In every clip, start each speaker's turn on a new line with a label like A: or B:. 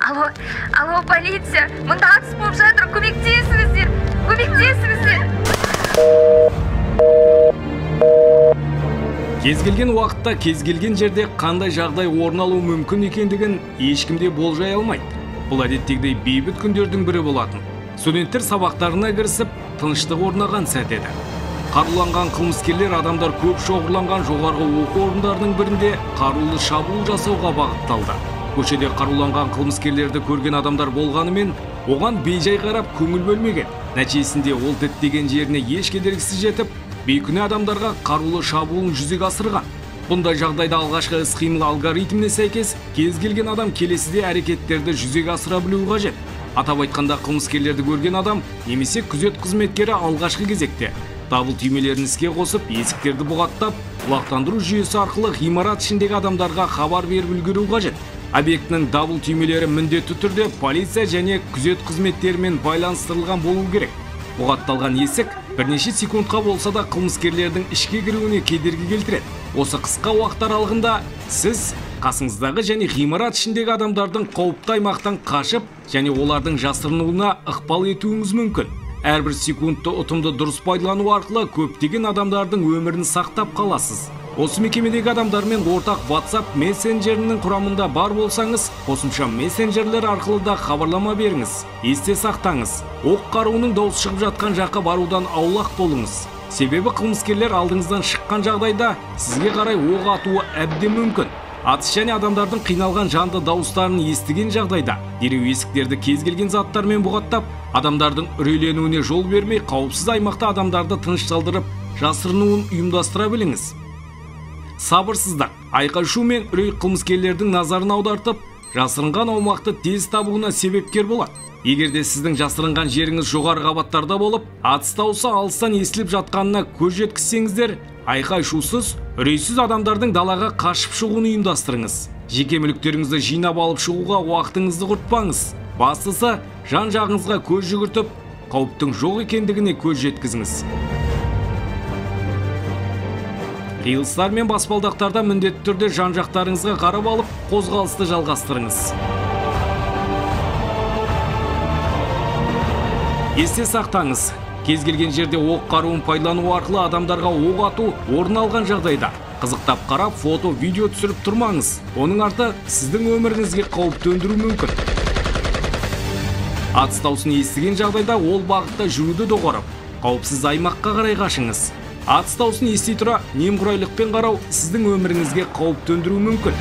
A: Алло, полиция, мында атыс болып жатыр, көмектесіңіздер.
B: Кез келген уақытта, кез келген жерде қандай жағдай орын алуы мүмкін екендігін ешкімде болжай алмайды. Бұл әдеттегідей бейбіт күндердің бірі болатын. Студенттер сабақтарына кірісіп, тыныштық орнаған сәт еді. Қаруланған қылмыскерлер адамдар көп шоғырланған жоғарғы оқу орындарының бірінде қарулы шабуыл жасауға бағытталды. Көшеде қаруланған қылмыскерлерді көрген адамдар болғанымен, оған бейжай қарап көңіл бөлмеген. Нәтижесінде ол діттеген жеріне еш кедергісіз жетіп, бейкүнә адамдарға қарулы шабуылын жүзеге асырған. Бұндай жағдайда алғашқы іс-қимыл алгоритміне сәйкес, кез келген адам келесіде әрекеттерді жүзеге асыра білуі қажет. Атап айтқанда, қылмыскерлерді көрген адам немесе күзет қызметкері алғашқы кезекте дабыл түймелерін іске қосып, есіктерді бұғаттап, құлақтандыру жүйесі арқылы ғимарат ішіндегі адамдарға хабар беріп үлгеруі қажет. Объектінің дабыл түймелері міндетті түрде полиция және күзет қызметтерімен байланыстырылған болуы керек. Бұғатталған есік бірнеше секундқа болса да қылмыскерлердің ішке кіруіне кедергі келтіреді. Осы қысқа уақыт аралығында сіз қасыңыздағы және ғимарат ішіндегі адамдардың қауіпті аймақтан қашып және олардың жасырынуына ықпал етуіңіз мүмкін. Әрбір секундты ұтымды дұрыс пайдалану арқылы көптеген адамдардың өмірін сақтап қаласыз. Осы мекемедегі адамдармен ортақ WhatsApp мессенджерінің құрамында бар болсаңыз, қосымша мессенджерлер арқылы да хабарлама беріңіз. Есте сақтаңыз, оқ қаруының дауыс шығып жатқан жаққа барудан аулақ болыңыз. Себебі қылмыскерлер алдыңыздан шыққан жағдайда сізге қарай оқ атуы әбден мүмкін. Атыс және адамдардың қиналған жанды дауыстарын естіген жағдайда дереу есіктерді кез келген заттармен бұғаттап, адамдардың үрейленуіне жол бермей, қауіпсіз аймақта адамдарды тынышталдырып, жасырынуын ұйымдастыра біліңіз. Сабырсыздық, айқай-шу мен үрей қылмыскерлердің назарын аудартып, жасырынған аумақты тез табуына себепкер болады. Егерде сіздің жасырынған жеріңіз жоғары қабаттарда болып, атыс дауысы алыстан естіліп жатқанына көз жеткізсеңіздер, айқай-шусыз, үрейсіз адамдардың далаға қашып шығуын ұйымдастырыңыз. Жеке мүліктеріңізді жинап алып шығуға уақытыңызды құртпаңыз. Бастысы, жан-жағыңызға көз жүгіртіп, қауіптің жоқ екендігіне көз жеткізіңіз. Қиылыстар мен баспалдақтарда міндетті түрде жан-жақтарыңызға қарап алып, қозғалысты жалғастырыңыз. Есте сақтаңыз, кез келген жерде оқ қаруын пайдалану арқылы адамдарға оқ ату орын алған жағдайда қызықтап қарап, фото, видео түсіріп тұрмаңыз. Оның арты сіздің өміріңізге қауіп төндіруі мүмкін. Атыс дауысын естіген жағдайда ол бағытта жүруді доғарып, қауіпсіз аймаққа қарай қашыңыз. Атыс дауысын ести тұра, немқұрайлықпен қарау сіздің өміріңізге қауіп төндіруі мүмкін.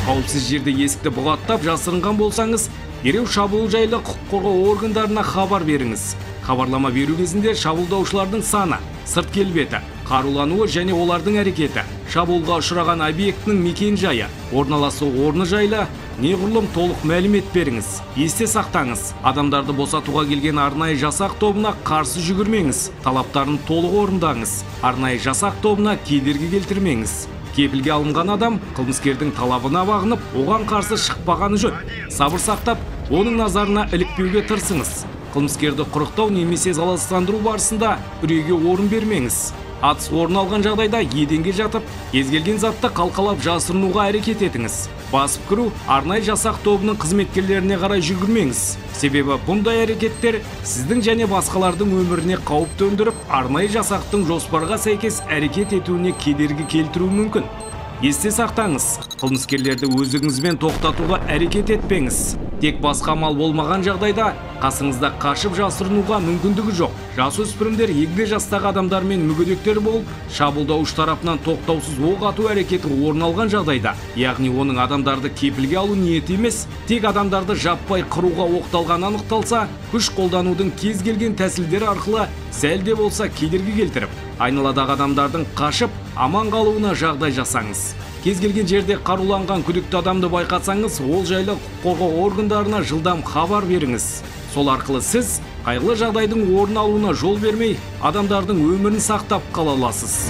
B: Қауіпсіз жерде есікті бұғаттап жасырынған болсаңыз, дереу шабуыл жайлы құқық қорғау органдарына хабар беріңіз. Хабарлама беру кезінде шабуылдаушылардың саны, сырт келбеті, қарулануы және олардың әрекеті, шабуылға ұшыраған объектінің мекен-жайы, орналасу орны жайлы неғұрлым толық мәлімет беріңіз. Есте сақтаңыз, адамдарды босатуға келген арнайы жасақ тобына қарсы жүгірмеңіз, талаптарын толық орындаңыз. Арнайы жасақ тобына кедергі келтірмеңіз. Кепілге алынған адам қылмыскердің талабына бағынып, оған қарсы шықпағаны жөн. Сабыр сақтап, оның назарына ілікпеуге тырысыңыз. Қылмыскерді құрықтау немесе залалсыздандыру барысында үрейге орын бермеңіз. Атыс орын алған жағдайда еденге жатып, кез келген затты қалқалап жасырынуға әрекет етіңіз. Басып кіру арнайы жасақ тобының қызметкерлеріне қарай жүгірмеңіз. Себебі бұндай әрекеттер сіздің және басқалардың өміріне қауіп төндіріп, арнайы жасақтың жоспарға сәйкес әрекет етуіне кедергі келтіруі мүмкін. Есте сақтаңыз, қылмыскерлерді өздігіңізбен тоқтатуға әрекет етпеңіз. Тек басқа амал болмаған жағдайда қасыңызда қашып жасырынуға мүмкіндігі жоқ. Жасөспірімдер егде жастағы адамдармен мүгедектер болып, шабуылдаушы тарапынан тоқтаусыз оқ ату әрекеті орын алған жағдайда, яғни оның адамдарды кепілге алу ниеті емес, тек адамдарды жаппай қыруға оқталған анықталса, күш қолданудың кез келген тәсілдері арқылы сәл де болса кедергі келтіріп, айналадағы адамдардың қашып аман қалуына жағдай жасаңыз. Кез келген жерде қаруланған күдікті адамды байқасаңыз, ол жайлы құқық қорғау органдарына жылдам хабар беріңіз. Сол арқылы сіз қайғылы жағдайдың орын алуына жол бермей, адамдардың өмірін сақтап қала аласыз.